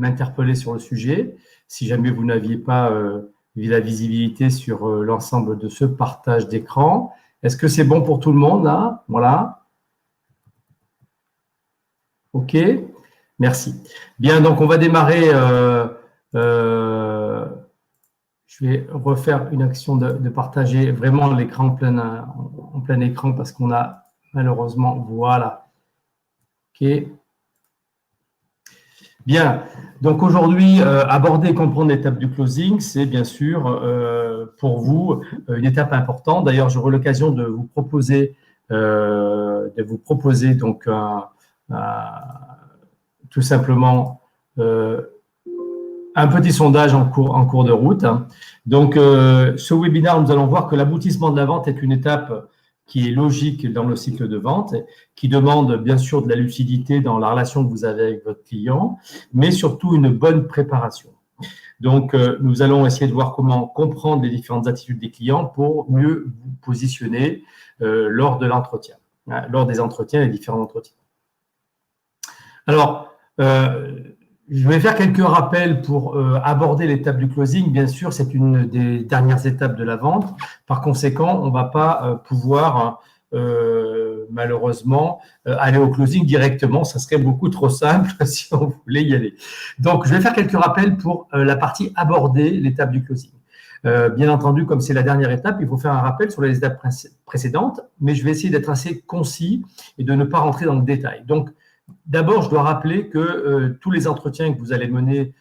m'interpeller sur le sujet, si jamais vous n'aviez pas la visibilité sur l'ensemble de ce partage d'écran. Est-ce que c'est bon pour tout le monde là? Voilà. OK. Merci. Bien, donc on va démarrer. Je vais refaire une action de partager vraiment l'écran en plein écran parce qu'on a malheureusement, voilà. OK. Bien, donc aujourd'hui, aborder et comprendre l'étape du closing, c'est bien sûr pour vous une étape importante. D'ailleurs, j'aurai l'occasion de vous proposer donc tout simplement un petit sondage en cours de route. Donc, ce webinaire, nous allons voir que l'aboutissement de la vente est une étape qui est logique dans le cycle de vente, qui demande bien sûr de la lucidité dans la relation que vous avez avec votre client, mais surtout une bonne préparation. Donc, nous allons essayer de voir comment comprendre les différentes attitudes des clients pour mieux vous positionner lors de l'entretien, lors des entretiens, les différents entretiens. Alors, je vais faire quelques rappels pour aborder l'étape du closing. Bien sûr, c'est une des dernières étapes de la vente. Par conséquent, on ne va pas pouvoir malheureusement aller au closing directement. Ça serait beaucoup trop simple si on voulait y aller. Donc, je vais faire quelques rappels pour la partie aborder l'étape du closing. Bien entendu, comme c'est la dernière étape, il faut faire un rappel sur les étapes précédentes, mais je vais essayer d'être assez concis et de ne pas rentrer dans le détail. Donc, d'abord, je dois rappeler que tous les entretiens que vous allez mener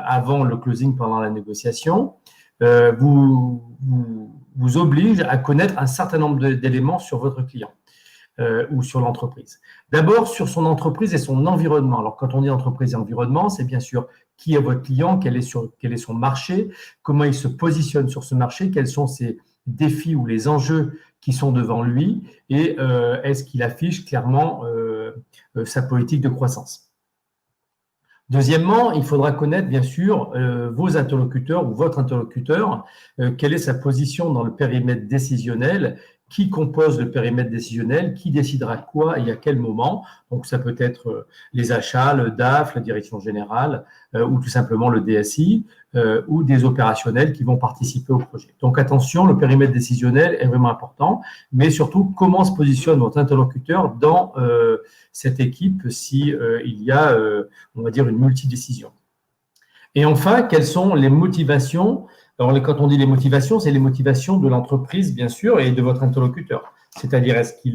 avant le closing, pendant la négociation, vous obligent à connaître un certain nombre d'éléments sur votre client ou sur l'entreprise. D'abord, sur son entreprise et son environnement. Alors, quand on dit entreprise et environnement, c'est bien sûr qui est votre client, quel est son marché, comment il se positionne sur ce marché, quels sont ses défis ou les enjeux qui sont devant lui et est-ce qu'il affiche clairement sa politique de croissance. Deuxièmement, il faudra connaître bien sûr vos interlocuteurs ou votre interlocuteur, quelle est sa position dans le périmètre décisionnel, qui compose le périmètre décisionnel, qui décidera quoi et à quel moment. Donc ça peut être les achats, le DAF, la direction générale ou tout simplement le DSI ou des opérationnels qui vont participer au projet. Donc attention, le périmètre décisionnel est vraiment important, mais surtout comment se positionne votre interlocuteur dans cette équipe si il y a, on va dire, une multidécision. Et enfin, quelles sont les motivations? Alors, quand on dit les motivations, c'est les motivations de l'entreprise, bien sûr, et de votre interlocuteur. C'est-à-dire, est-ce qu'il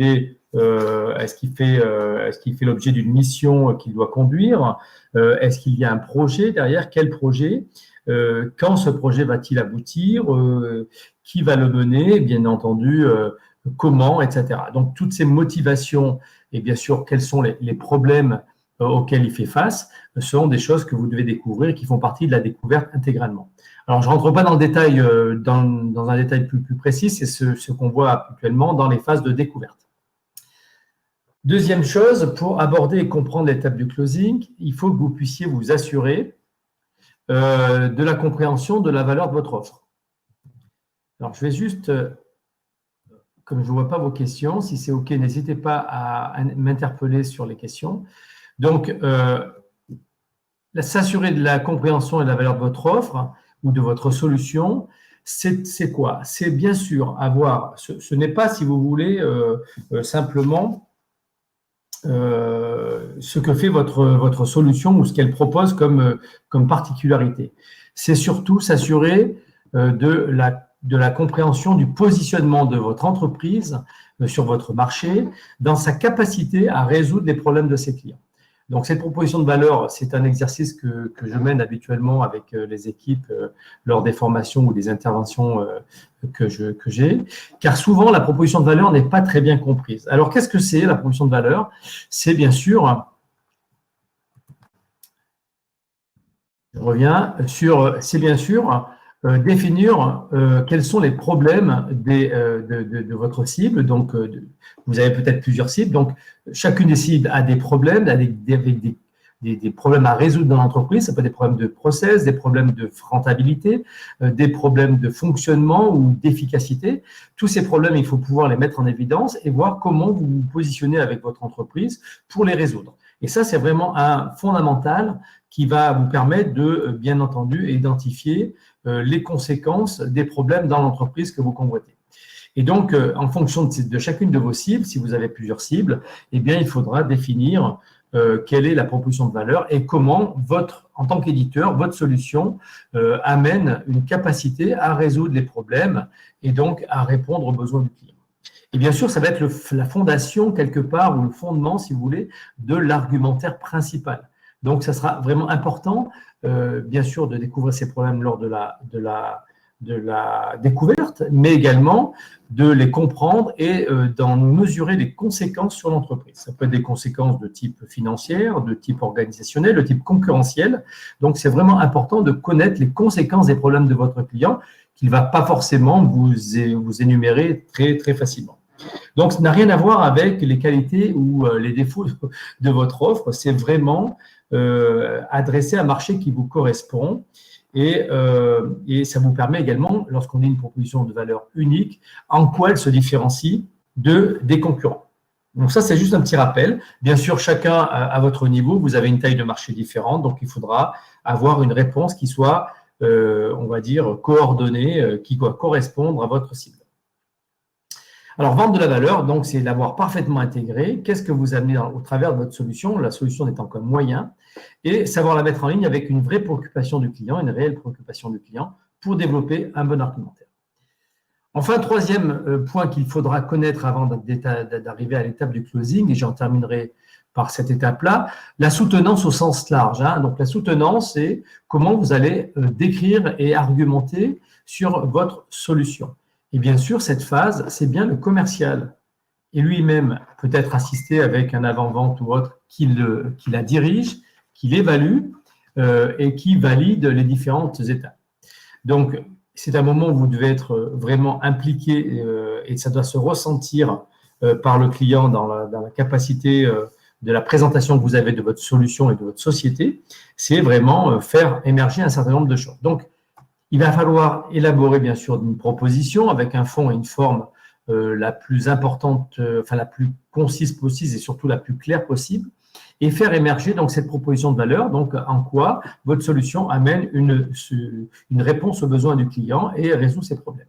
fait l'objet d'une mission qu'il doit conduire? Est-ce qu'il y a un projet derrière? Quel projet? Quand ce projet va-t-il aboutir? Qui va le mener? Bien entendu, comment, etc. Donc, toutes ces motivations et bien sûr, quels sont les problèmes auxquels il fait face, sont des choses que vous devez découvrir et qui font partie de la découverte intégralement. Alors, je ne rentre pas dans le détail, dans un détail plus précis, c'est ce qu'on voit actuellement dans les phases de découverte. Deuxième chose, pour aborder et comprendre l'étape du closing, il faut que vous puissiez vous assurer de la compréhension de la valeur de votre offre. Alors, je vais juste, comme je ne vois pas vos questions, si c'est OK, n'hésitez pas à m'interpeller sur les questions. Donc, s'assurer de la compréhension et de la valeur de votre offre ou de votre solution, c'est quoi? C'est bien sûr avoir, ce n'est pas, si vous voulez, simplement ce que fait votre solution ou ce qu'elle propose comme particularité. C'est surtout s'assurer de la compréhension du positionnement de votre entreprise sur votre marché, dans sa capacité à résoudre les problèmes de ses clients. Donc, cette proposition de valeur, c'est un exercice que je mène habituellement avec les équipes lors des formations ou des interventions que j'ai, car souvent, la proposition de valeur n'est pas très bien comprise. Alors, qu'est-ce que c'est la proposition de valeur? C'est bien sûr, je reviens sur, c'est bien sûr définir quels sont les problèmes de votre cible. Donc, vous avez peut-être plusieurs cibles. Donc, chacune des cibles a des problèmes, avec des problèmes à résoudre dans l'entreprise. Ça peut être des problèmes de process, des problèmes de rentabilité, des problèmes de fonctionnement ou d'efficacité. Tous ces problèmes, il faut pouvoir les mettre en évidence et voir comment vous vous positionnez avec votre entreprise pour les résoudre. Et ça, c'est vraiment un fondamental qui va vous permettre de, bien entendu, identifier les conséquences des problèmes dans l'entreprise que vous convoitez. Et donc, en fonction de chacune de vos cibles, si vous avez plusieurs cibles, eh bien, il faudra définir quelle est la proposition de valeur et comment en tant qu'éditeur, votre solution amène une capacité à résoudre les problèmes et donc à répondre aux besoins du client. Et bien sûr, ça va être la fondation quelque part, ou le fondement, si vous voulez, de l'argumentaire principal. Donc, ça sera vraiment important, bien sûr, de découvrir ces problèmes lors de la découverte, mais également de les comprendre et d'en mesurer les conséquences sur l'entreprise. Ça peut être des conséquences de type financière, de type organisationnel, de type concurrentiel. Donc, c'est vraiment important de connaître les conséquences des problèmes de votre client qu'il ne va pas forcément vous énumérer très, très facilement. Donc, ça n'a rien à voir avec les qualités ou les défauts de votre offre. C'est vraiment adressé à un marché qui vous correspond. Et ça vous permet également, lorsqu'on a une proposition de valeur unique, en quoi elle se différencie des concurrents. Donc ça, c'est juste un petit rappel. Bien sûr, chacun à votre niveau, vous avez une taille de marché différente, donc il faudra avoir une réponse qui soit, on va dire, coordonnée, qui doit correspondre à votre cible. Alors, vendre de la valeur, donc, c'est l'avoir parfaitement intégré. Qu'est-ce que vous amenez au travers de votre solution, la solution n'étant qu'un moyen, et savoir la mettre en ligne avec une vraie préoccupation du client, une réelle préoccupation du client pour développer un bon argumentaire. Enfin, troisième point qu'il faudra connaître avant d'arriver à l'étape du closing, et j'en terminerai par cette étape-là, la soutenance au sens large. Donc, la soutenance, c'est comment vous allez décrire et argumenter sur votre solution. Et bien sûr, cette phase, c'est bien le commercial. Et lui-même peut être assisté avec un avant-vente ou autre qui la dirige, qui l'évalue et qui valide les différentes étapes. Donc, c'est un moment où vous devez être vraiment impliqué et ça doit se ressentir par le client dans la capacité de la présentation que vous avez de votre solution et de votre société. C'est vraiment faire émerger un certain nombre de choses. Donc, il va falloir élaborer, bien sûr, une proposition avec un fond et une forme la plus importante, la plus concise possible et surtout la plus claire possible, et faire émerger donc cette proposition de valeur, donc en quoi votre solution amène une réponse aux besoins du client et résout ses problèmes.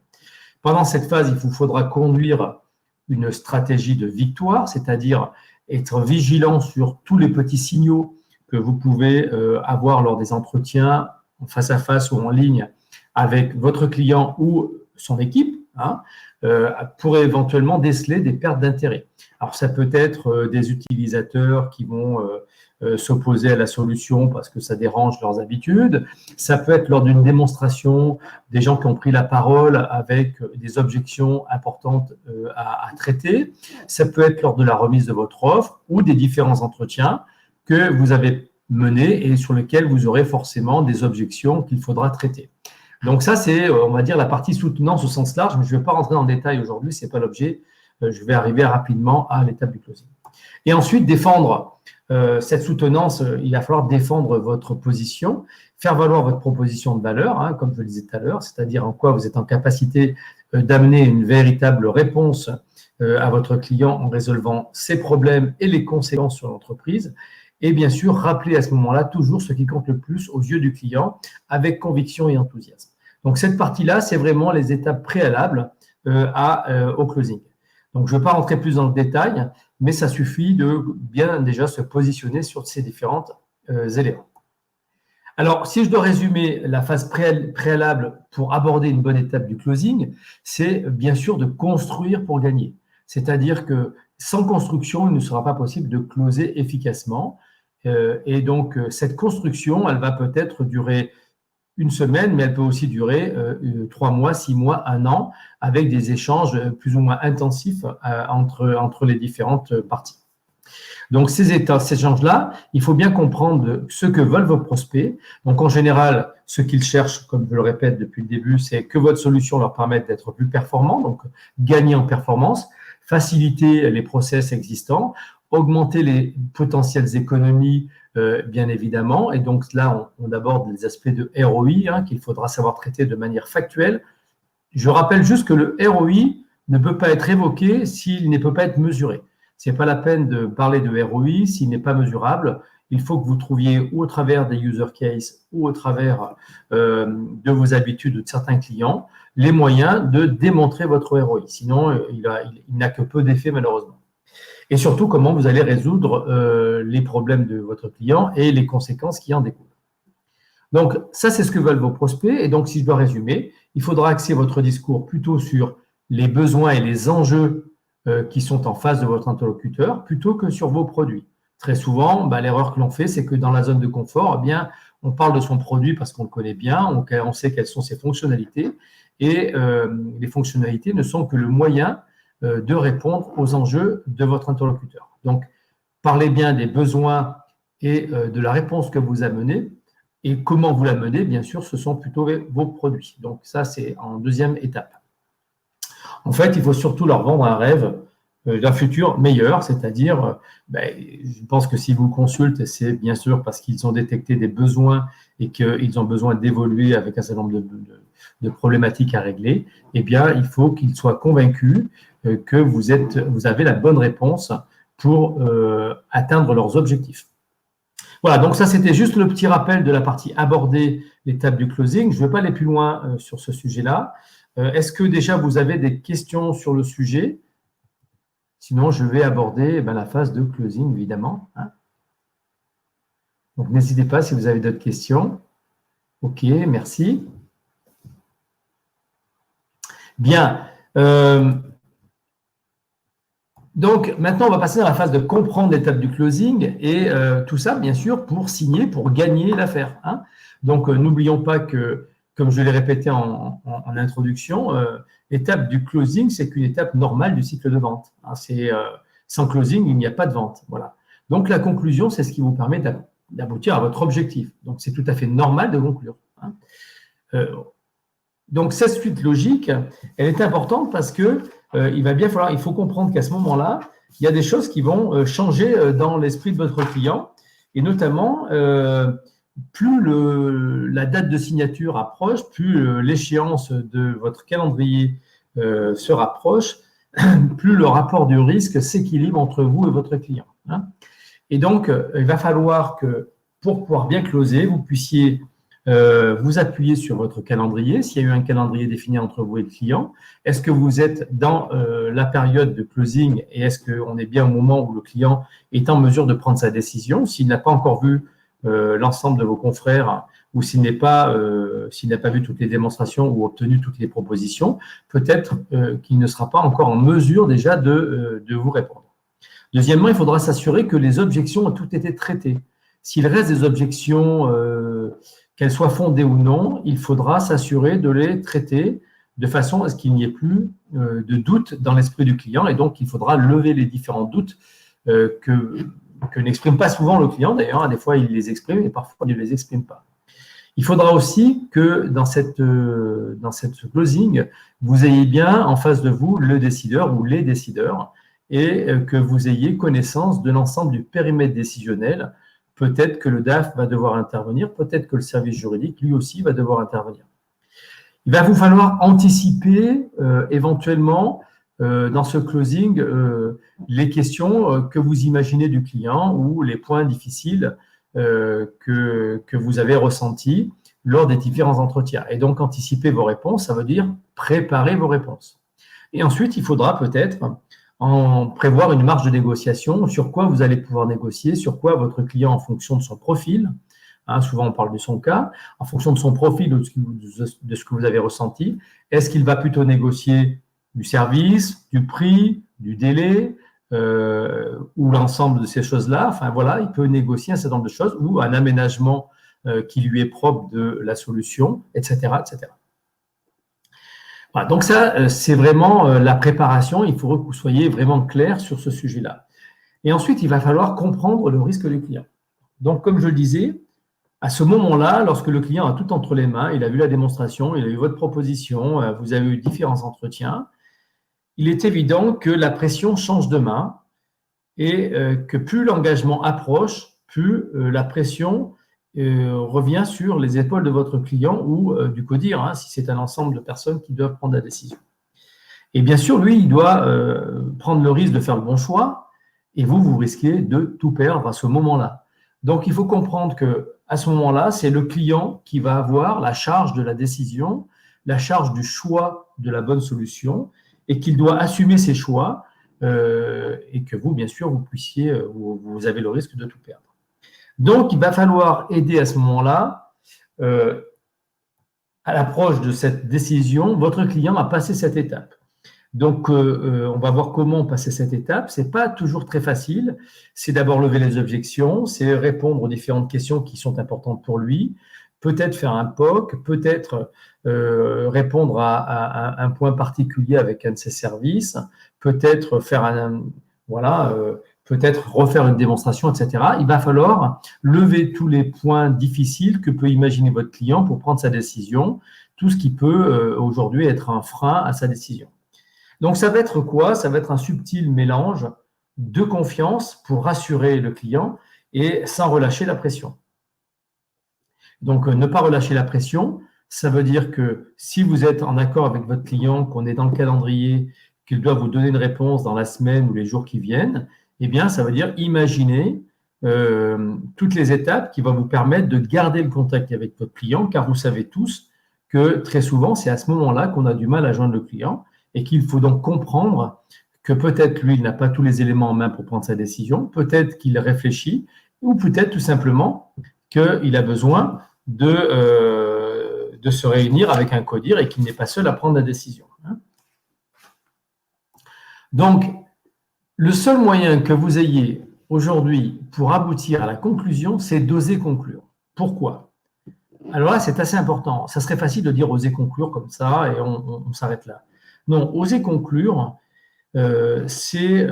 Pendant cette phase, il vous faudra conduire une stratégie de victoire, c'est-à-dire être vigilant sur tous les petits signaux que vous pouvez avoir lors des entretiens en face à face ou en ligne avec votre client ou son équipe, pour éventuellement déceler des pertes d'intérêt. Alors, ça peut être des utilisateurs qui vont s'opposer à la solution parce que ça dérange leurs habitudes. Ça peut être lors d'une démonstration des gens qui ont pris la parole avec des objections importantes à traiter. Ça peut être lors de la remise de votre offre ou des différents entretiens que vous avez menés et sur lesquels vous aurez forcément des objections qu'il faudra traiter. Donc ça, c'est, on va dire, la partie soutenance au sens large, mais je ne vais pas rentrer dans le détail aujourd'hui, ce n'est pas l'objet. Je vais arriver rapidement à l'étape du closing. Et ensuite, défendre cette soutenance, il va falloir défendre votre position, faire valoir votre proposition de valeur, comme je le disais tout à l'heure, c'est-à-dire en quoi vous êtes en capacité d'amener une véritable réponse à votre client en résolvant ses problèmes et les conséquences sur l'entreprise. Et bien sûr, rappeler à ce moment-là toujours ce qui compte le plus aux yeux du client avec conviction et enthousiasme. Donc, cette partie-là, c'est vraiment les étapes préalables au closing. Donc, je ne vais pas rentrer plus dans le détail, mais ça suffit de bien déjà se positionner sur ces différents éléments. Alors, si je dois résumer la phase préalable pour aborder une bonne étape du closing, c'est bien sûr de construire pour gagner. C'est-à-dire que sans construction, il ne sera pas possible de closer efficacement. Et donc, cette construction, elle va peut-être durer une semaine, mais elle peut aussi durer 3 mois, 6 mois, 1 an, avec des échanges plus ou moins intensifs entre les différentes parties. Donc, ces échanges-là, il faut bien comprendre ce que veulent vos prospects. Donc, en général, ce qu'ils cherchent, comme je le répète depuis le début, c'est que votre solution leur permette d'être plus performant, donc gagner en performance, faciliter les process existants, augmenter les potentielles économies, bien évidemment. Et donc là, on aborde les aspects de ROI qu'il faudra savoir traiter de manière factuelle. Je rappelle juste que le ROI ne peut pas être évoqué s'il ne peut pas être mesuré. Ce n'est pas la peine de parler de ROI s'il n'est pas mesurable. il faut que vous trouviez, ou au travers des user cases, ou au travers de vos habitudes de certains clients, les moyens de démontrer votre ROI. Sinon, il n'a que peu d'effet, malheureusement. Et surtout, comment vous allez résoudre les problèmes de votre client et les conséquences qui en découlent. Donc, ça, c'est ce que veulent vos prospects. Et donc, si je dois résumer, il faudra axer votre discours plutôt sur les besoins et les enjeux qui sont en face de votre interlocuteur, plutôt que sur vos produits. Très souvent, l'erreur que l'on fait, c'est que dans la zone de confort, eh bien, on parle de son produit parce qu'on le connaît bien, on sait quelles sont ses fonctionnalités, et les fonctionnalités ne sont que le moyen de répondre aux enjeux de votre interlocuteur. Donc, parlez bien des besoins et de la réponse que vous amenez, et comment vous la menez, bien sûr, ce sont plutôt vos produits. Donc, ça, c'est en deuxième étape. En fait, il faut surtout leur vendre un rêve d'un futur meilleur, c'est-à-dire, je pense que si vous consultent, c'est bien sûr parce qu'ils ont détecté des besoins et qu'ils ont besoin d'évoluer avec un certain nombre de problématiques à régler, eh bien, il faut qu'ils soient convaincus que vous avez la bonne réponse pour atteindre leurs objectifs. Voilà, donc ça, c'était juste le petit rappel de la partie aborder l'étape du closing. Je ne vais pas aller plus loin sur ce sujet-là. Est-ce que déjà vous avez des questions sur le sujet? Sinon, je vais aborder la phase de closing, évidemment. Donc, n'hésitez pas si vous avez d'autres questions. OK, merci. Bien. Donc, maintenant, on va passer dans la phase de comprendre l'étape du closing et tout ça, bien sûr, pour signer, pour gagner l'affaire. Donc, n'oublions pas que, comme je l'ai répété en introduction, l'étape du closing, c'est qu'une étape normale du cycle de vente. Sans closing, il n'y a pas de vente. Voilà. Donc, la conclusion, c'est ce qui vous permet d'aboutir à votre objectif. Donc, c'est tout à fait normal de conclure. Donc, cette suite logique, elle est importante parce que il faut comprendre qu'à ce moment-là, il y a des choses qui vont changer dans l'esprit de votre client, et notamment, plus la date de signature approche, plus l'échéance de votre calendrier se rapproche, plus le rapport du risque s'équilibre entre vous et votre client. Et donc, il va falloir que, pour pouvoir bien closer, vous puissiez vous appuyer sur votre calendrier, s'il y a eu un calendrier défini entre vous et le client. Est-ce que vous êtes dans la période de closing et est-ce qu'on est bien au moment où le client est en mesure de prendre sa décision? S'il n'a pas encore vu l'ensemble de vos confrères ou s'il n'a pas vu toutes les démonstrations ou obtenu toutes les propositions, peut-être qu'il ne sera pas encore en mesure déjà de vous répondre. Deuxièmement, il faudra s'assurer que les objections ont toutes été traitées. S'il reste des objections, qu'elles soient fondées ou non, il faudra s'assurer de les traiter de façon à ce qu'il n'y ait plus de doute dans l'esprit du client. Et donc, il faudra lever les différents doutes que n'exprime pas souvent le client. D'ailleurs, des fois, il les exprime et parfois, il ne les exprime pas. Il faudra aussi que dans cette closing, vous ayez bien en face de vous le décideur ou les décideurs et que vous ayez connaissance de l'ensemble du périmètre décisionnel. Peut-être que le DAF va devoir intervenir, peut-être que le service juridique, lui aussi, va devoir intervenir. Il va vous falloir anticiper éventuellement dans ce closing les questions que vous imaginez du client ou les points difficiles que vous avez ressentis lors des différents entretiens. Et donc, anticiper vos réponses, ça veut dire préparer vos réponses. Et ensuite, il faudra peut-être en prévoir une marge de négociation, sur quoi vous allez pouvoir négocier, sur quoi votre client, en fonction de son profil, souvent on parle de son cas, en fonction de son profil ou de ce que vous avez ressenti, est-ce qu'il va plutôt négocier du service, du prix, du délai, ou l'ensemble de ces choses-là. Enfin voilà, il peut négocier un certain nombre de choses ou un aménagement qui lui est propre de la solution, etc., etc. Voilà, donc ça, c'est vraiment la préparation. Il faut que vous soyez vraiment clair sur ce sujet-là. Et ensuite, il va falloir comprendre le risque du client. Donc, comme je le disais, à ce moment-là, lorsque le client a tout entre les mains, il a vu la démonstration, il a eu votre proposition, vous avez eu différents entretiens, il est évident que la pression change de main et que plus l'engagement approche, plus la pression revient sur les épaules de votre client ou du CODIR, si c'est un ensemble de personnes qui doivent prendre la décision. Et bien sûr, lui, il doit prendre le risque de faire le bon choix et vous risquez de tout perdre à ce moment-là. Donc, il faut comprendre qu'à ce moment-là, c'est le client qui va avoir la charge de la décision, la charge du choix de la bonne solution et qu'il doit assumer ses choix et que vous, bien sûr, vous avez le risque de tout perdre. Donc, il va falloir aider à ce moment-là, à l'approche de cette décision, votre client à passer cette étape. Donc, on va voir comment passer cette étape. Ce n'est pas toujours très facile. C'est d'abord lever les objections, c'est répondre aux différentes questions qui sont importantes pour lui, peut-être faire un POC, peut-être répondre à un point particulier avec un de ses services, peut-être faire peut-être refaire une démonstration, etc. Il va falloir lever tous les points difficiles que peut imaginer votre client pour prendre sa décision, tout ce qui peut aujourd'hui être un frein à sa décision. Donc, ça va être quoi? Ça va être un subtil mélange de confiance pour rassurer le client et sans relâcher la pression. Donc, ne pas relâcher la pression, ça veut dire que si vous êtes en accord avec votre client, qu'on est dans le calendrier, qu'il doit vous donner une réponse dans la semaine ou les jours qui viennent, eh bien, ça veut dire imaginer toutes les étapes qui vont vous permettre de garder le contact avec votre client, car vous savez tous que très souvent, c'est à ce moment-là qu'on a du mal à joindre le client et qu'il faut donc comprendre que peut-être lui, il n'a pas tous les éléments en main pour prendre sa décision, peut-être qu'il réfléchit, ou peut-être tout simplement qu'il a besoin de se réunir avec un codir et qu'il n'est pas seul à prendre la décision. Donc, le seul moyen que vous ayez aujourd'hui pour aboutir à la conclusion, c'est d'oser conclure. Pourquoi? Alors là, c'est assez important. Ça serait facile de dire oser conclure comme ça et on s'arrête là. Non, oser conclure, c'est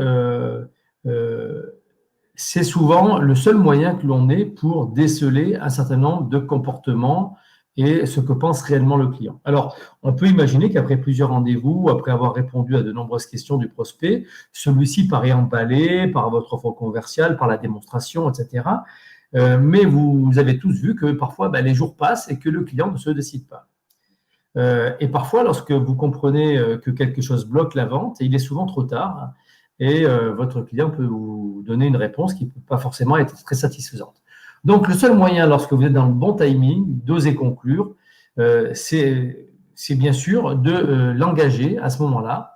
souvent le seul moyen que l'on ait pour déceler un certain nombre de comportements et ce que pense réellement le client. Alors, on peut imaginer qu'après plusieurs rendez-vous, après avoir répondu à de nombreuses questions du prospect, celui-ci paraît emballé par votre offre commerciale, par la démonstration, etc. Mais vous avez tous vu que parfois, les jours passent et que le client ne se décide pas. Et parfois, lorsque vous comprenez que quelque chose bloque la vente, il est souvent trop tard et votre client peut vous donner une réponse qui ne peut pas forcément être très satisfaisante. Donc, le seul moyen, lorsque vous êtes dans le bon timing, d'oser conclure, c'est bien sûr de l'engager à ce moment-là.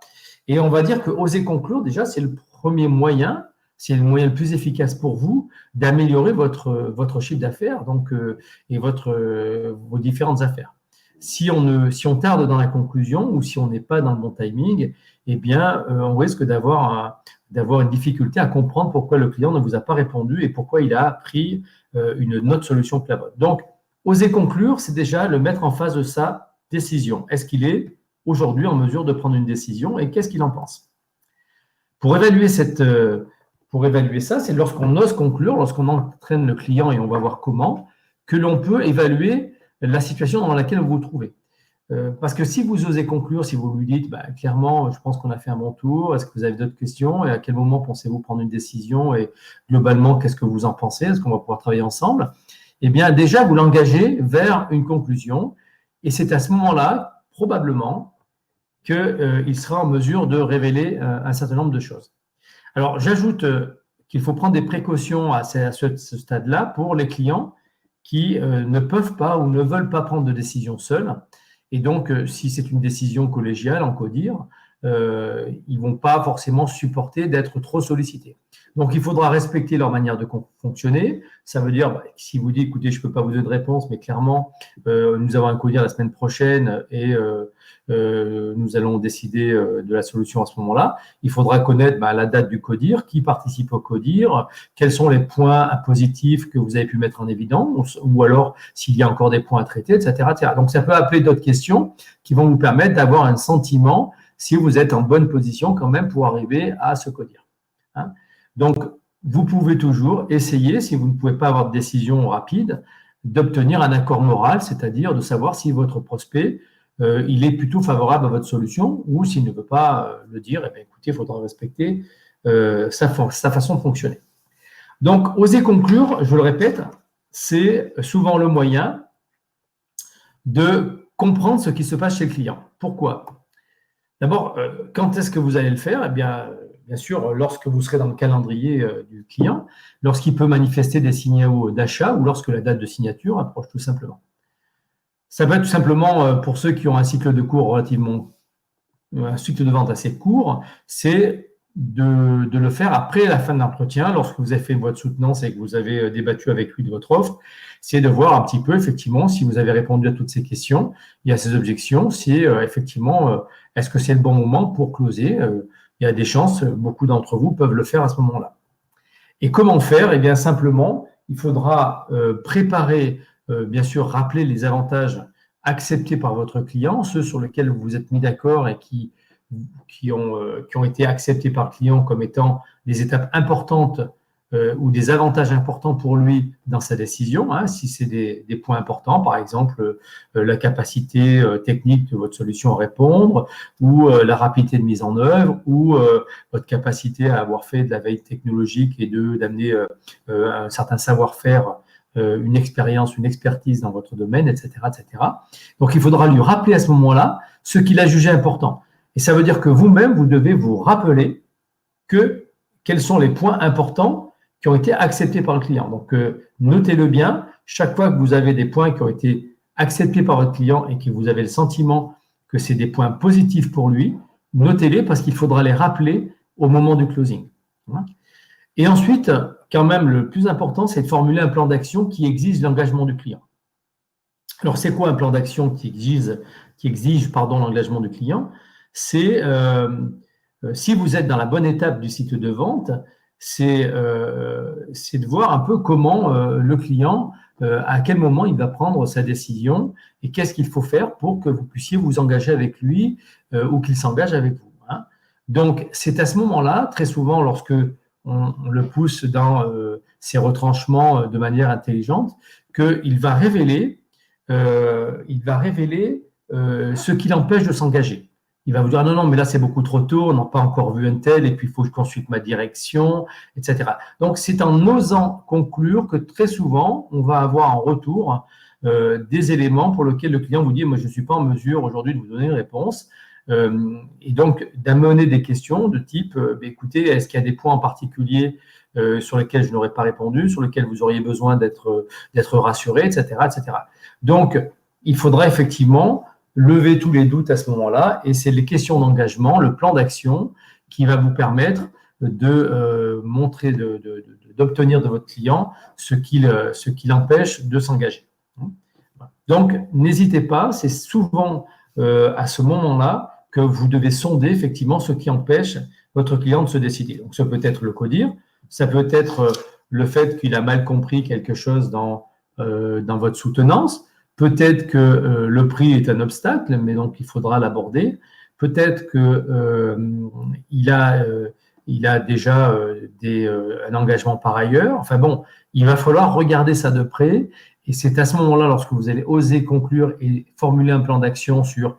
Et on va dire que oser conclure, déjà, c'est le premier moyen, c'est le moyen le plus efficace pour vous d'améliorer votre chiffre d'affaires et vos différentes affaires. Si on tarde dans la conclusion ou si on n'est pas dans le bon timing, eh bien, on risque d'avoir une difficulté à comprendre pourquoi le client ne vous a pas répondu et pourquoi il a pris une autre solution que la vôtre. Donc, oser conclure, c'est déjà le mettre en face de sa décision. Est-ce qu'il est aujourd'hui en mesure de prendre une décision et qu'est-ce qu'il en pense? Pour évaluer ça, c'est lorsqu'on ose conclure, lorsqu'on entraîne le client et on va voir comment, que l'on peut évaluer la situation dans laquelle vous vous trouvez. Parce que si vous osez conclure, si vous lui dites clairement, je pense qu'on a fait un bon tour, est-ce que vous avez d'autres questions et à quel moment pensez-vous prendre une décision et globalement, qu'est-ce que vous en pensez? Est-ce qu'on va pouvoir travailler ensemble? Eh bien, déjà, vous l'engagez vers une conclusion et c'est à ce moment-là, probablement, qu'il sera en mesure de révéler un certain nombre de choses. Alors, j'ajoute qu'il faut prendre des précautions à ce stade-là pour les clients qui ne peuvent pas ou ne veulent pas prendre de décision seuls. Et donc, si c'est une décision collégiale en codir, ils ne vont pas forcément supporter d'être trop sollicités. Donc, il faudra respecter leur manière de fonctionner. Ça veut dire, si vous dites, écoutez, je ne peux pas vous donner de réponse, mais clairement, nous avons un codir la semaine prochaine et nous allons décider de la solution à ce moment-là. Il faudra connaître la date du codir, qui participe au codir, quels sont les points positifs que vous avez pu mettre en évidence, ou alors s'il y a encore des points à traiter, etc., etc. Donc, ça peut appeler d'autres questions qui vont vous permettre d'avoir un sentiment si vous êtes en bonne position quand même pour arriver à ce codir. Donc, vous pouvez toujours essayer, si vous ne pouvez pas avoir de décision rapide, d'obtenir un accord moral, c'est-à-dire de savoir si votre prospect il est plutôt favorable à votre solution ou s'il ne veut pas le dire, eh bien, écoutez, il faudra respecter sa façon de fonctionner. Donc, oser conclure, je le répète, c'est souvent le moyen de comprendre ce qui se passe chez le client. Pourquoi? D'abord, quand est-ce que vous allez le faire? Eh bien, bien sûr, lorsque vous serez dans le calendrier du client, lorsqu'il peut manifester des signaux d'achat ou lorsque la date de signature approche tout simplement. Ça peut être tout simplement, pour ceux qui ont un cycle de vente assez court, c'est de le faire après la fin de l'entretien, lorsque vous avez fait votre soutenance et que vous avez débattu avec lui de votre offre, c'est de voir un petit peu, effectivement, si vous avez répondu à toutes ces questions et à ces objections, si effectivement, est-ce que c'est le bon moment pour closer. Il y a des chances, beaucoup d'entre vous peuvent le faire à ce moment-là. Et comment faire? Eh bien, simplement, il faudra préparer, bien sûr, rappeler les avantages acceptés par votre client, ceux sur lesquels vous vous êtes mis d'accord et qui ont été acceptés par le client comme étant des étapes importantes ou des avantages importants pour lui dans sa décision, hein, si c'est des points importants, par exemple la capacité technique de votre solution à répondre, ou la rapidité de mise en œuvre, ou votre capacité à avoir fait de la veille technologique et d'amener un certain savoir-faire, une expérience, une expertise dans votre domaine, etc., etc. Donc, il faudra lui rappeler à ce moment-là ce qu'il a jugé important. Et ça veut dire que vous-même, vous devez vous rappeler quels sont les points importants qui ont été acceptés par le client. Donc, notez-le bien. Chaque fois que vous avez des points qui ont été acceptés par votre client et que vous avez le sentiment que c'est des points positifs pour lui, notez-les parce qu'il faudra les rappeler au moment du closing. Et ensuite, quand même, le plus important, c'est de formuler un plan d'action qui exige l'engagement du client. Alors, c'est quoi un plan d'action qui exige l'engagement du client? C'est, si vous êtes dans la bonne étape du cycle de vente, c'est de voir un peu comment le client, à quel moment il va prendre sa décision et qu'est-ce qu'il faut faire pour que vous puissiez vous engager avec lui ou qu'il s'engage avec vous. Hein. Donc, c'est à ce moment-là, très souvent, lorsque on le pousse dans ses retranchements de manière intelligente, qu'il va révéler, ce qui l'empêche de s'engager. Il va vous dire, non, mais là, c'est beaucoup trop tôt, on n'a pas encore vu un tel, et puis il faut que je consulte ma direction, etc. Donc, c'est en osant conclure que très souvent, on va avoir en retour des éléments pour lesquels le client vous dit, moi, je ne suis pas en mesure aujourd'hui de vous donner une réponse. Et donc, d'amener des questions de type, écoutez, est-ce qu'il y a des points en particulier sur lesquels je n'aurais pas répondu, sur lesquels vous auriez besoin d'être rassuré, etc., etc. Donc, il faudra effectivement lever tous les doutes à ce moment-là, et c'est les questions d'engagement, le plan d'action qui va vous permettre de montrer, d'obtenir de votre client ce qui l'empêche de s'engager. Donc, n'hésitez pas, c'est souvent à ce moment-là que vous devez sonder effectivement ce qui empêche votre client de se décider. Donc, ça peut être le codir, ça peut être le fait qu'il a mal compris quelque chose dans votre soutenance. Peut-être que le prix est un obstacle, mais donc il faudra l'aborder. Peut-être qu'il a déjà un engagement par ailleurs. Enfin bon, il va falloir regarder ça de près. Et c'est à ce moment-là, lorsque vous allez oser conclure et formuler un plan d'action sur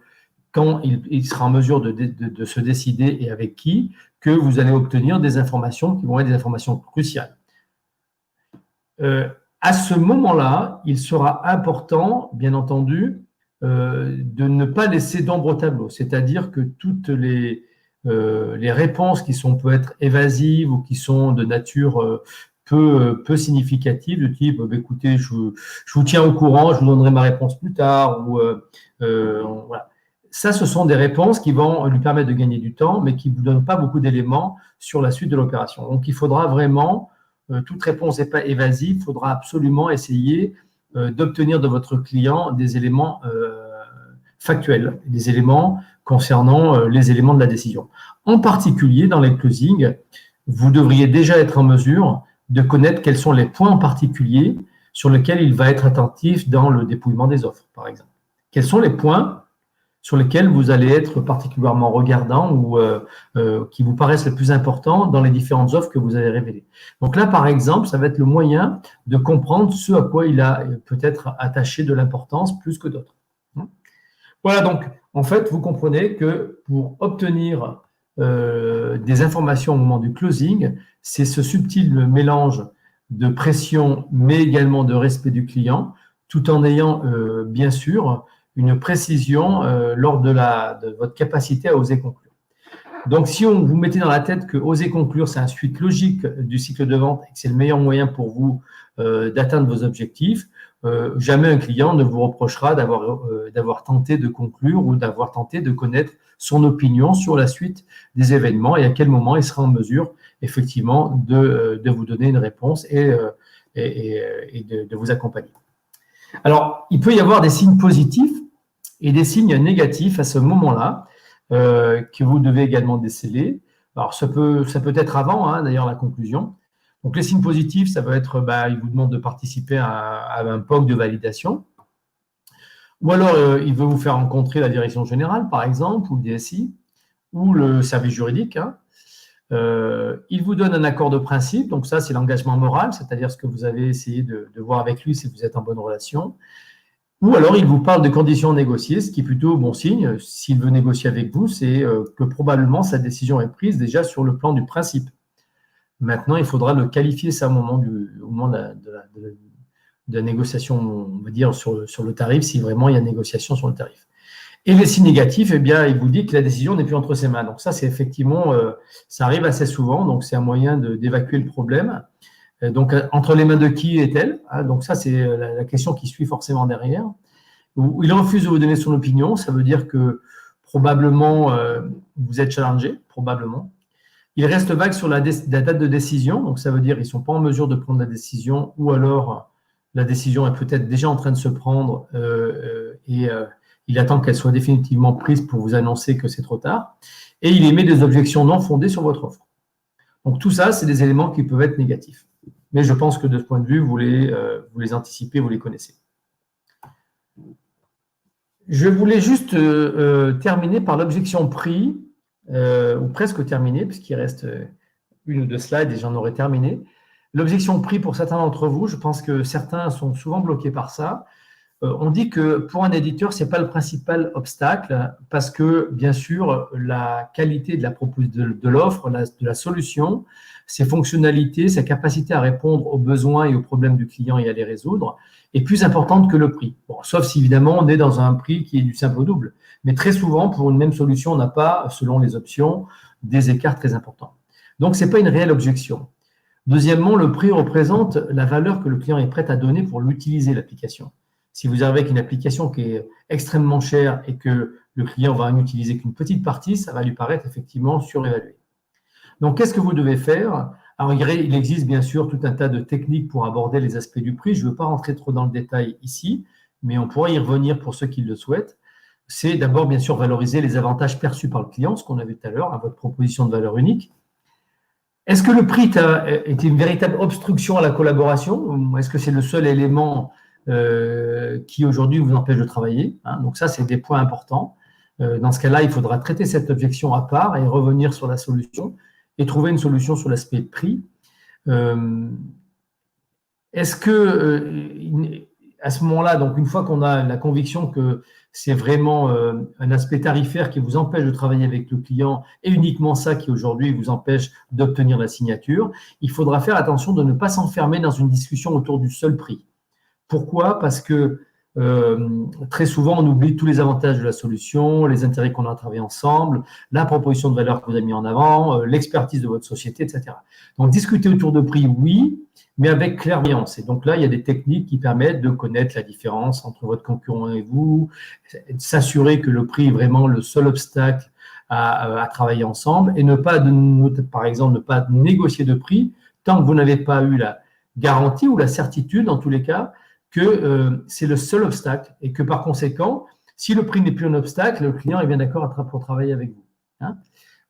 quand il sera en mesure de se décider et avec qui, que vous allez obtenir des informations qui vont être des informations cruciales. À ce moment-là, il sera important, bien entendu, de ne pas laisser d'ombre au tableau. C'est-à-dire que toutes les réponses qui peuvent être évasives ou qui sont de nature peu significative, de type écoutez, je vous tiens au courant, je vous donnerai ma réponse plus tard, ou voilà. Ça, ce sont des réponses qui vont lui permettre de gagner du temps, mais qui ne vous donnent pas beaucoup d'éléments sur la suite de l'opération. Donc, il faudra vraiment, toute réponse n'est pas évasive, il faudra absolument essayer d'obtenir de votre client des éléments factuels, des éléments concernant les éléments de la décision. En particulier, dans les closings, vous devriez déjà être en mesure de connaître quels sont les points en particulier sur lesquels il va être attentif dans le dépouillement des offres, par exemple. Quels sont les points sur lesquels vous allez être particulièrement regardant ou qui vous paraissent les plus importants dans les différentes offres que vous avez révélées. Donc là, par exemple, ça va être le moyen de comprendre ce à quoi il a peut-être attaché de l'importance plus que d'autres. Voilà, donc, en fait, vous comprenez que pour obtenir des informations au moment du closing, c'est ce subtil mélange de pression, mais également de respect du client, tout en ayant, bien sûr, une précision lors de votre capacité à oser conclure. Donc, si on vous mettez dans la tête que oser conclure, c'est une suite logique du cycle de vente et que c'est le meilleur moyen pour vous d'atteindre vos objectifs, jamais un client ne vous reprochera d'avoir tenté de conclure ou d'avoir tenté de connaître son opinion sur la suite des événements et à quel moment il sera en mesure, effectivement, de vous donner une réponse et de vous accompagner. Alors, il peut y avoir des signes positifs et des signes négatifs à ce moment-là que vous devez également déceler. Alors, ça peut être avant, hein, d'ailleurs, la conclusion. Donc, les signes positifs, ça va être, il vous demande de participer à un POC de validation. Ou alors, il veut vous faire rencontrer la direction générale, par exemple, ou le DSI, ou le service juridique. Hein. Il vous donne un accord de principe, donc ça, c'est l'engagement moral, c'est-à-dire ce que vous avez essayé de voir avec lui si vous êtes en bonne relation. Ou alors, il vous parle de conditions négociées, ce qui est plutôt bon signe. S'il veut négocier avec vous, c'est que probablement sa décision est prise déjà sur le plan du principe. Maintenant, il faudra le qualifier ça au moment de la négociation, on va dire, sur le tarif, si vraiment il y a négociation sur le tarif. Et les signes négatifs, eh bien, il vous dit que la décision n'est plus entre ses mains. Donc ça, c'est effectivement, ça arrive assez souvent, donc c'est un moyen d'évacuer le problème. Donc, entre les mains de qui est-elle? Donc ça, c'est la question qui suit forcément derrière. Il refuse de vous donner son opinion, ça veut dire que probablement, vous êtes challengé, probablement. Il reste vague sur la date de décision, donc ça veut dire qu'ils ne sont pas en mesure de prendre la décision, ou alors la décision est peut-être déjà en train de se prendre et il attend qu'elle soit définitivement prise pour vous annoncer que c'est trop tard. Et il émet des objections non fondées sur votre offre. Donc tout ça, c'est des éléments qui peuvent être négatifs. Mais je pense que de ce point de vue, vous les anticipez, vous les connaissez. Je voulais juste terminer par l'objection prix, ou presque terminer, puisqu'il reste une ou deux slides et j'en aurai terminé. L'objection prix, pour certains d'entre vous, je pense que certains sont souvent bloqués par ça. On dit que pour un éditeur, ce n'est pas le principal obstacle parce que, bien sûr, la qualité de l'offre, de la solution, ses fonctionnalités, sa capacité à répondre aux besoins et aux problèmes du client et à les résoudre est plus importante que le prix. Bon, sauf si, évidemment, on est dans un prix qui est du simple au double. Mais très souvent, pour une même solution, on n'a pas, selon les options, des écarts très importants. Donc, ce n'est pas une réelle objection. Deuxièmement, le prix représente la valeur que le client est prêt à donner pour l'utiliser, l'application. Si vous arrivez avec une application qui est extrêmement chère et que le client va n'utiliser qu'une petite partie, ça va lui paraître effectivement surévalué. Donc, qu'est-ce que vous devez faire? Alors, il existe bien sûr tout un tas de techniques pour aborder les aspects du prix. Je ne veux pas rentrer trop dans le détail ici, mais on pourra y revenir pour ceux qui le souhaitent. C'est d'abord, bien sûr, valoriser les avantages perçus par le client, ce qu'on a vu tout à l'heure, à votre proposition de valeur unique. Est-ce que le prix est une véritable obstruction à la collaboration ou est-ce que c'est le seul élément qui aujourd'hui vous empêche de travailler, hein? Donc ça, c'est des points importants. Dans ce cas-là, il faudra traiter cette objection à part et revenir sur la solution et trouver une solution sur l'aspect prix. Est-ce que, à ce moment-là, donc une fois qu'on a la conviction que c'est vraiment un aspect tarifaire qui vous empêche de travailler avec le client et uniquement ça qui aujourd'hui vous empêche d'obtenir la signature, il faudra faire attention de ne pas s'enfermer dans une discussion autour du seul prix. Pourquoi? Parce que très souvent, on oublie tous les avantages de la solution, les intérêts qu'on a travaillé ensemble, la proposition de valeur que vous avez mis en avant, l'expertise de votre société, etc. Donc, discuter autour de prix, oui, mais avec clairvoyance. Et donc là, il y a des techniques qui permettent de connaître la différence entre votre concurrent et vous, s'assurer que le prix est vraiment le seul obstacle à travailler ensemble et ne pas, par exemple, ne pas négocier de prix tant que vous n'avez pas eu la garantie ou la certitude, en tous les cas, que c'est le seul obstacle et que par conséquent, si le prix n'est plus un obstacle, le client est bien d'accord pour travailler avec vous. Hein,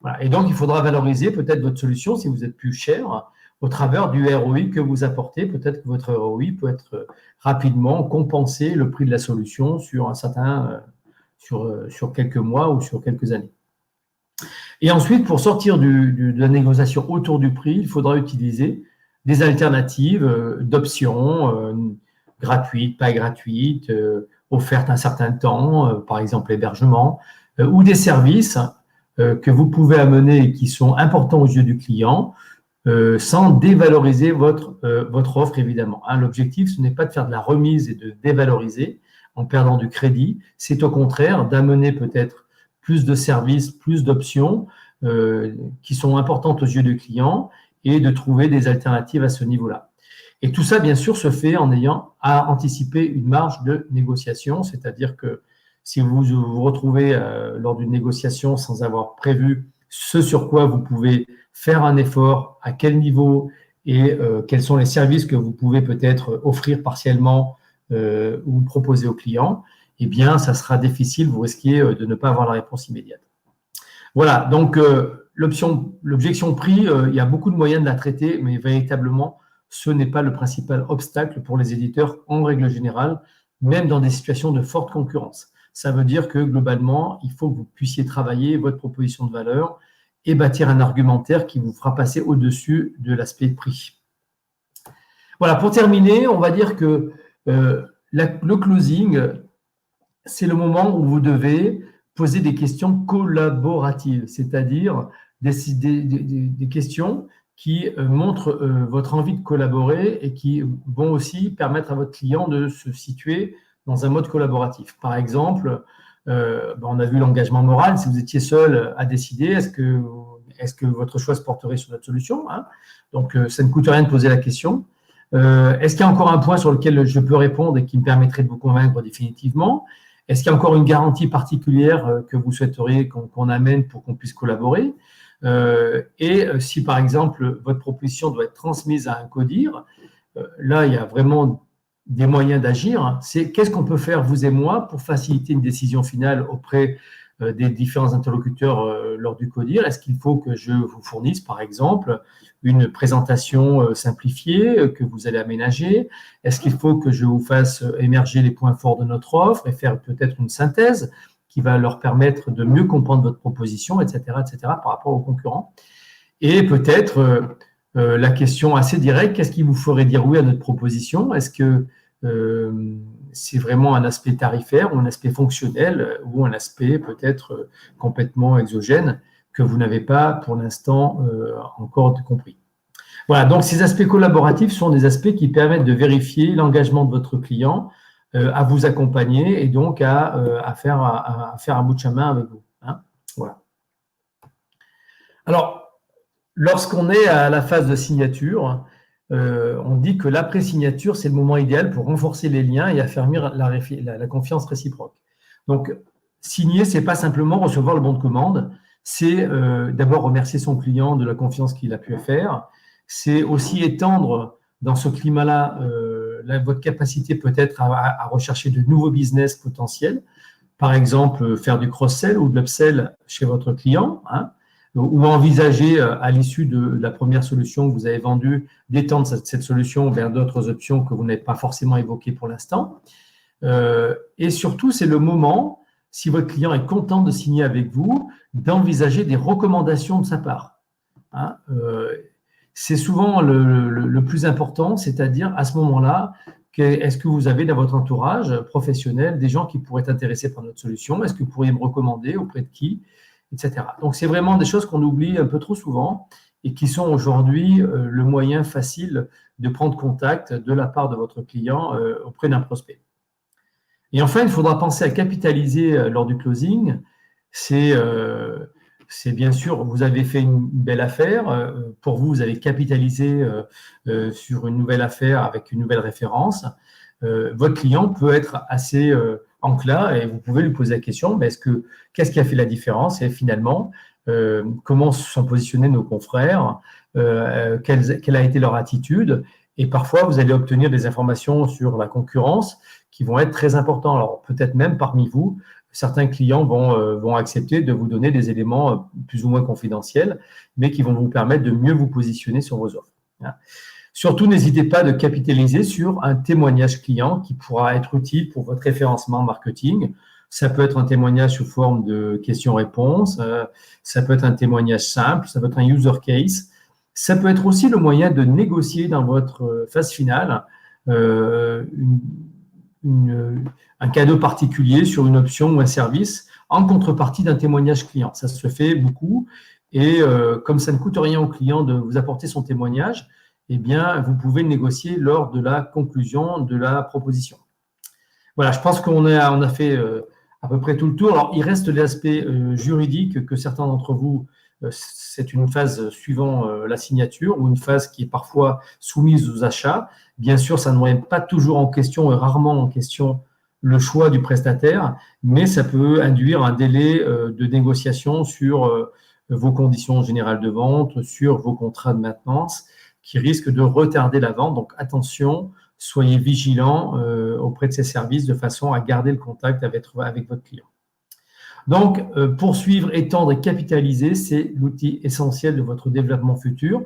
voilà. Et donc, il faudra valoriser peut-être votre solution si vous êtes plus cher au travers du ROI que vous apportez. Peut-être que votre ROI peut être rapidement compenser le prix de la solution sur un certain, sur quelques mois ou sur quelques années. Et ensuite, pour sortir de la négociation autour du prix, il faudra utiliser des alternatives d'options gratuites, pas gratuites, offertes un certain temps, par exemple l'hébergement, ou des services que vous pouvez amener et qui sont importants aux yeux du client, sans dévaloriser votre offre, évidemment. Hein, l'objectif, ce n'est pas de faire de la remise et de dévaloriser en perdant du crédit, c'est au contraire d'amener peut-être plus de services, plus d'options, qui sont importantes aux yeux du client et de trouver des alternatives à ce niveau-là. Et tout ça, bien sûr, se fait en ayant à anticiper une marge de négociation, c'est-à-dire que si vous vous retrouvez lors d'une négociation sans avoir prévu ce sur quoi vous pouvez faire un effort, à quel niveau et quels sont les services que vous pouvez peut-être offrir partiellement ou proposer au client, eh bien, ça sera difficile, vous risquez de ne pas avoir la réponse immédiate. Voilà, donc l'objection prix, il y a beaucoup de moyens de la traiter, mais véritablement, ce n'est pas le principal obstacle pour les éditeurs en règle générale, même dans des situations de forte concurrence. Ça veut dire que globalement, il faut que vous puissiez travailler votre proposition de valeur et bâtir un argumentaire qui vous fera passer au-dessus de l'aspect prix. Voilà, pour terminer, on va dire que le closing, c'est le moment où vous devez poser des questions collaboratives, c'est-à-dire des questions qui montrent votre envie de collaborer et qui vont aussi permettre à votre client de se situer dans un mode collaboratif. Par exemple, on a vu l'engagement moral. Si vous étiez seul à décider, est-ce que votre choix se porterait sur notre solution, hein? Donc, ça ne coûte rien de poser la question. Est-ce qu'il y a encore un point sur lequel je peux répondre et qui me permettrait de vous convaincre définitivement? Est-ce qu'il y a encore une garantie particulière que vous souhaiteriez qu'on amène pour qu'on puisse collaborer? Et si, par exemple, votre proposition doit être transmise à un codir, là, il y a vraiment des moyens d'agir. C'est qu'est-ce qu'on peut faire, vous et moi, pour faciliter une décision finale auprès des différents interlocuteurs lors du codir. Est-ce qu'il faut que je vous fournisse, par exemple, une présentation simplifiée que vous allez aménager? Est-ce qu'il faut que je vous fasse émerger les points forts de notre offre et faire peut-être une synthèse qui va leur permettre de mieux comprendre votre proposition, etc., par rapport aux concurrents? Et peut-être la question assez directe, qu'est-ce qui vous ferait dire oui à notre proposition? Est-ce que c'est vraiment un aspect tarifaire ou un aspect fonctionnel ou un aspect peut-être complètement exogène que vous n'avez pas pour l'instant encore compris? Voilà, donc ces aspects collaboratifs sont des aspects qui permettent de vérifier l'engagement de votre client à vous accompagner et donc à faire un bout de chemin avec vous, hein. Voilà. Alors, lorsqu'on est à la phase de signature, on dit que l'après-signature, c'est le moment idéal pour renforcer les liens et affermir la confiance réciproque. Donc, signer, ce n'est pas simplement recevoir le bon de commande, c'est d'abord remercier son client de la confiance qu'il a pu faire, c'est aussi étendre dans ce climat-là votre capacité peut-être à rechercher de nouveaux business potentiels, par exemple faire du cross-sell ou de l'upsell chez votre client, hein, ou envisager à l'issue de la première solution que vous avez vendue d'étendre cette solution vers d'autres options que vous n'avez pas forcément évoquées pour l'instant. Et surtout, c'est le moment, si votre client est content de signer avec vous, d'envisager des recommandations de sa part, hein. C'est souvent le plus important, c'est-à-dire à ce moment-là, est-ce que vous avez dans votre entourage professionnel des gens qui pourraient être intéressés par notre solution? Est-ce que vous pourriez me recommander auprès de qui? Etc. Donc, c'est vraiment des choses qu'on oublie un peu trop souvent et qui sont aujourd'hui le moyen facile de prendre contact de la part de votre client auprès d'un prospect. Et enfin, il faudra penser à capitaliser lors du closing. C'est bien sûr, vous avez fait une belle affaire. Pour vous, vous avez capitalisé sur une nouvelle affaire avec une nouvelle référence. Votre client peut être assez enclin et vous pouvez lui poser la question, qu'est-ce qui a fait la différence? Et finalement, comment se sont positionnés nos confrères? Quelle a été leur attitude? Et parfois, vous allez obtenir des informations sur la concurrence qui vont être très importantes. Alors, peut-être même parmi vous, certains clients vont accepter de vous donner des éléments plus ou moins confidentiels, mais qui vont vous permettre de mieux vous positionner sur vos offres. Surtout, n'hésitez pas de capitaliser sur un témoignage client qui pourra être utile pour votre référencement marketing. Ça peut être un témoignage sous forme de questions-réponses, ça peut être un témoignage simple, ça peut être un user case. Ça peut être aussi le moyen de négocier dans votre phase finale un cadeau particulier sur une option ou un service en contrepartie d'un témoignage client. Ça se fait beaucoup et comme ça ne coûte rien au client de vous apporter son témoignage, eh bien, vous pouvez le négocier lors de la conclusion de la proposition. Voilà, je pense qu'on a fait à peu près tout le tour. Alors, il reste l'aspect juridique que certains d'entre vous c'est une phase suivant la signature ou une phase qui est parfois soumise aux achats. Bien sûr, ça ne remet pas toujours en question et rarement en question le choix du prestataire, mais ça peut induire un délai de négociation sur vos conditions générales de vente, sur vos contrats de maintenance, qui risque de retarder la vente. Donc attention, soyez vigilants auprès de ces services de façon à garder le contact avec votre client. Donc, poursuivre, étendre et capitaliser, c'est l'outil essentiel de votre développement futur.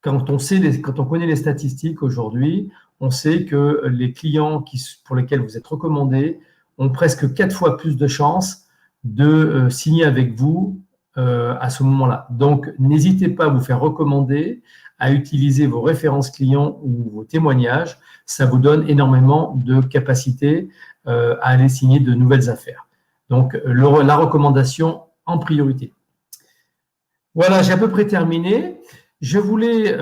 Quand on connaît les statistiques aujourd'hui, on sait que les clients pour lesquels vous êtes recommandé ont presque 4 fois plus de chances de signer avec vous à ce moment-là. Donc, n'hésitez pas à vous faire recommander, à utiliser vos références clients ou vos témoignages. Ça vous donne énormément de capacité à aller signer de nouvelles affaires. Donc, la recommandation en priorité. Voilà, j'ai à peu près terminé. Je voulais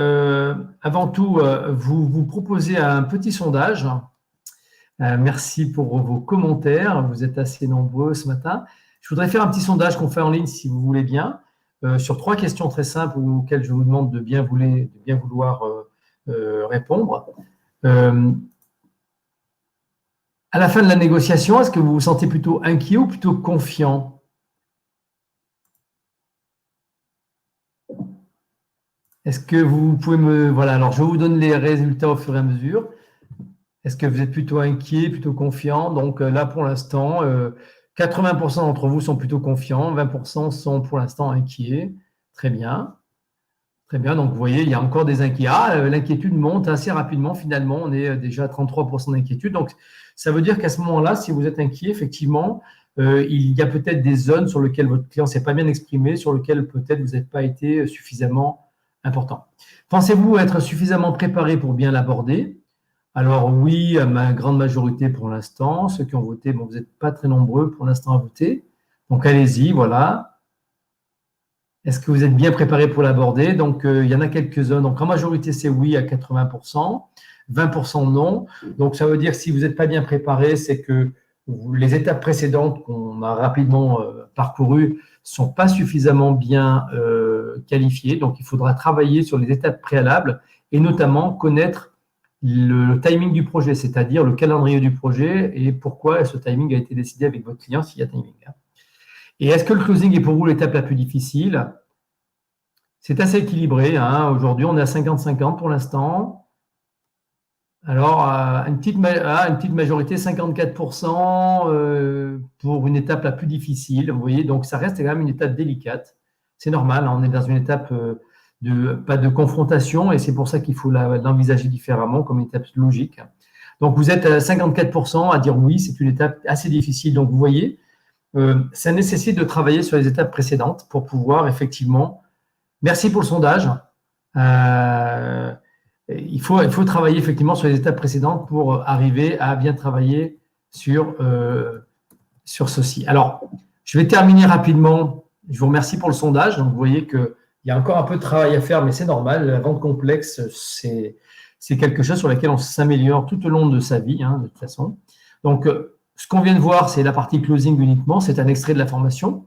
avant tout vous proposer un petit sondage. Merci pour vos commentaires. Vous êtes assez nombreux ce matin. Je voudrais faire un petit sondage qu'on fait en ligne, si vous voulez bien, sur 3 questions très simples auxquelles je vous demande de bien vouloir répondre. À la fin de la négociation, est-ce que vous vous sentez plutôt inquiet ou plutôt confiant? Est-ce que vous pouvez Voilà, alors je vous donne les résultats au fur et à mesure. Est-ce que vous êtes plutôt inquiet, plutôt confiant? Donc là, pour l'instant, 80% d'entre vous sont plutôt confiants, 20% sont pour l'instant inquiets. Très bien. Très bien, donc vous voyez, il y a encore des inquiets. L'inquiétude monte assez rapidement, finalement, on est déjà à 33% d'inquiétude. Donc, ça veut dire qu'à ce moment-là, si vous êtes inquiet, effectivement, il y a peut-être des zones sur lesquelles votre client ne s'est pas bien exprimé, sur lesquelles peut-être vous n'êtes pas été suffisamment important. Pensez-vous être suffisamment préparé pour bien l'aborder? Alors oui, à ma grande majorité pour l'instant. Ceux qui ont voté, bon, vous n'êtes pas très nombreux pour l'instant à voter. Donc, allez-y, voilà. Est-ce que vous êtes bien préparé pour l'aborder? Donc, il y en a quelques-uns. Donc, en majorité, c'est oui à 80%, 20% non. Donc, ça veut dire que si vous n'êtes pas bien préparé, c'est que les étapes précédentes qu'on a rapidement parcourues ne sont pas suffisamment bien qualifiées. Donc, il faudra travailler sur les étapes préalables et notamment connaître le timing du projet, c'est-à-dire le calendrier du projet et pourquoi ce timing a été décidé avec votre client s'il y a timing. Et est-ce que le closing est pour vous l'étape la plus difficile? C'est assez équilibré. Aujourd'hui, on est à 50-50 pour l'instant. Alors, une petite majorité, 54% pour une étape la plus difficile. Vous voyez, donc ça reste quand même une étape délicate. C'est normal, on est dans une étape pas de confrontation et c'est pour ça qu'il faut l'envisager différemment comme une étape logique. Donc, vous êtes à 54% à dire oui, c'est une étape assez difficile. Donc, vous voyez, ça nécessite de travailler sur les étapes précédentes pour pouvoir effectivement… Merci pour le sondage. Il faut travailler effectivement sur les étapes précédentes pour arriver à bien travailler sur ceci. Alors, je vais terminer rapidement. Je vous remercie pour le sondage. Donc, vous voyez qu'il y a encore un peu de travail à faire, mais c'est normal. La vente complexe, c'est quelque chose sur lequel on s'améliore tout au long de sa vie, de toute façon. Donc, ce qu'on vient de voir, c'est la partie closing uniquement. C'est un extrait de la formation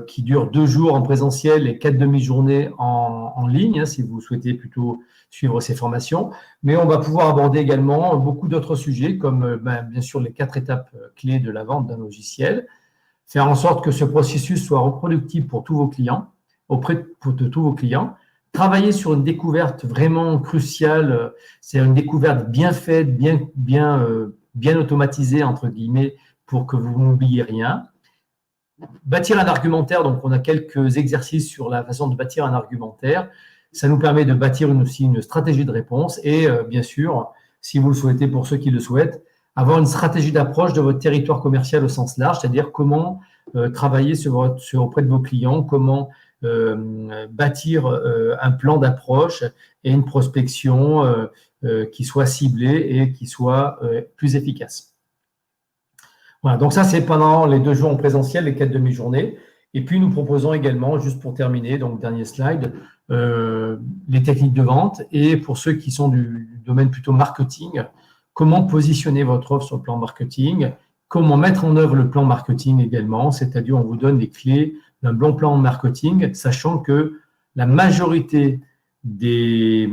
qui dure 2 jours en présentiel et 4 demi-journées en ligne, si vous souhaitez plutôt suivre ces formations. Mais on va pouvoir aborder également beaucoup d'autres sujets, comme bien sûr les 4 étapes clés de la vente d'un logiciel, faire en sorte que ce processus soit reproductible pour tous vos clients, de tous vos clients, travailler sur une découverte vraiment cruciale, c'est une découverte bien faite, bien automatisée, entre guillemets, pour que vous n'oubliez rien. Bâtir un argumentaire, donc on a quelques exercices sur la façon de bâtir un argumentaire. Ça nous permet de bâtir aussi une stratégie de réponse et bien sûr, si vous le souhaitez, pour ceux qui le souhaitent, avoir une stratégie d'approche de votre territoire commercial au sens large, c'est-à-dire comment travailler auprès de vos clients, comment bâtir un plan d'approche et une prospection qui soit ciblée et qui soit plus efficace. Voilà, donc ça, c'est pendant les 2 jours en présentiel, les 4 demi-journées. Et puis, nous proposons également, juste pour terminer, donc dernier slide, les techniques de vente. Et pour ceux qui sont du domaine plutôt marketing, comment positionner votre offre sur le plan marketing, comment mettre en œuvre le plan marketing également, c'est-à-dire on vous donne des clés d'un bon plan de marketing, sachant que la majorité de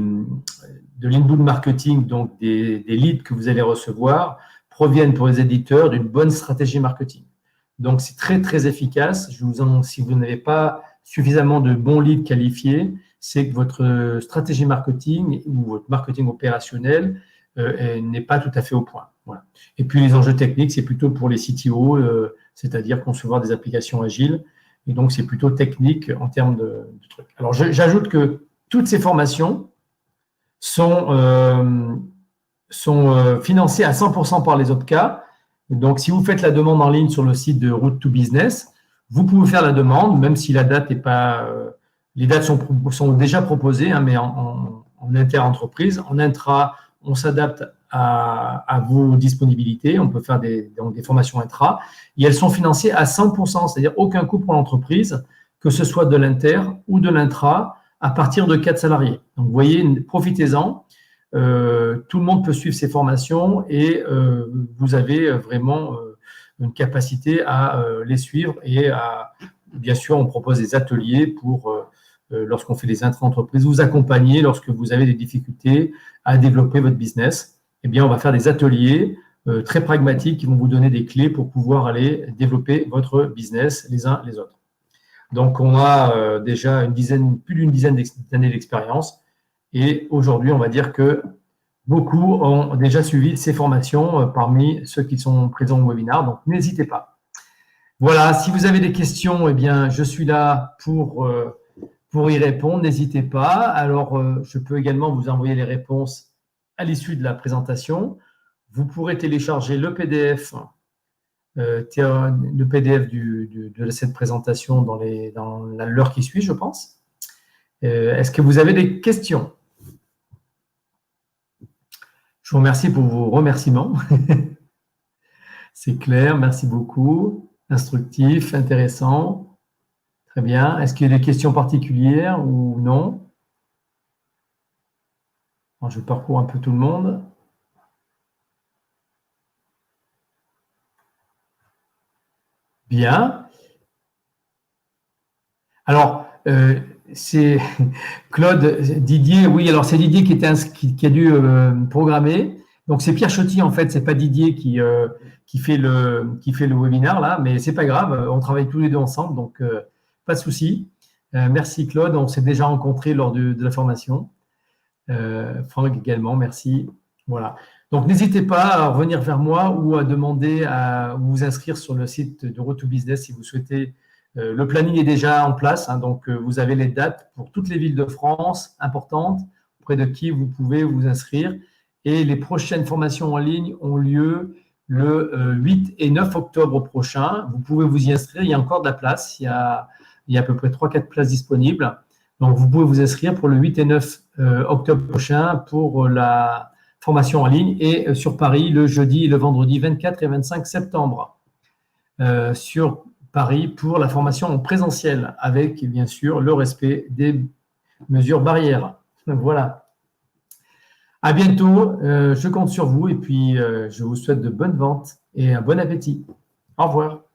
l'inbound marketing, donc des leads que vous allez recevoir, proviennent pour les éditeurs d'une bonne stratégie marketing. Donc, c'est très, très efficace. Si vous n'avez pas suffisamment de bons leads qualifiés, c'est que votre stratégie marketing ou votre marketing opérationnel n'est pas tout à fait au point. Voilà. Et puis, les enjeux techniques, c'est plutôt pour les CTO, c'est-à-dire concevoir des applications agiles. Et donc, c'est plutôt technique en termes de trucs. Alors, j'ajoute que toutes ces formations sont financées à 100% par les OPCA. Donc, si vous faites la demande en ligne sur le site de Route to Business, vous pouvez faire la demande, même si la date n'est pas… les dates sont déjà proposées, hein, mais en inter-entreprise. En intra, on s'adapte à vos disponibilités. On peut faire des formations intra. Et elles sont financées à 100%, c'est-à-dire aucun coût pour l'entreprise, que ce soit de l'inter ou de l'intra, à partir de 4 salariés. Donc, vous voyez, profitez-en. Tout le monde peut suivre ces formations et vous avez vraiment une capacité à les suivre et bien sûr, on propose des ateliers pour, lorsqu'on fait des intra-entreprises, vous accompagner lorsque vous avez des difficultés à développer votre business. Eh bien, on va faire des ateliers très pragmatiques qui vont vous donner des clés pour pouvoir aller développer votre business les uns les autres. Donc, on a déjà plus d'une dizaine d'années d'expérience. Et aujourd'hui, on va dire que beaucoup ont déjà suivi ces formations parmi ceux qui sont présents au webinaire. Donc, n'hésitez pas. Voilà, si vous avez des questions, eh bien, je suis là pour y répondre. N'hésitez pas. Alors, je peux également vous envoyer les réponses à l'issue de la présentation. Vous pourrez télécharger le PDF, de cette présentation dans l'heure qui suit, je pense. Est-ce que vous avez des questions ? Je vous remercie pour vos remerciements. C'est clair, merci beaucoup. Instructif, intéressant. Très bien. Est-ce qu'il y a des questions particulières ou non ? Alors, je parcours un peu tout le monde. Bien. Alors, c'est Claude, Didier, oui, alors c'est Didier qui a dû programmer. Donc, c'est Pierre Chotti, en fait, c'est pas Didier qui fait le webinaire, là, mais c'est pas grave, on travaille tous les deux ensemble, donc pas de souci. Merci Claude, on s'est déjà rencontrés lors de la formation. Franck également, merci. Voilà. Donc, n'hésitez pas à revenir vers moi ou à demander à vous inscrire sur le site de Road to Business si vous souhaitez. Le planning est déjà en place, hein, donc vous avez les dates pour toutes les villes de France importantes auprès de qui vous pouvez vous inscrire. Et les prochaines formations en ligne ont lieu le 8 et 9 octobre prochain. Vous pouvez vous y inscrire, il y a encore de la place, il y a à peu près 3-4 places disponibles. Donc, vous pouvez vous inscrire pour le 8 et 9 octobre prochain pour la formation en ligne et sur Paris le jeudi et le vendredi 24 et 25 septembre sur Paris pour la formation en présentiel avec, bien sûr, le respect des mesures barrières. Voilà. À bientôt. Je compte sur vous et puis je vous souhaite de bonnes ventes et un bon appétit. Au revoir.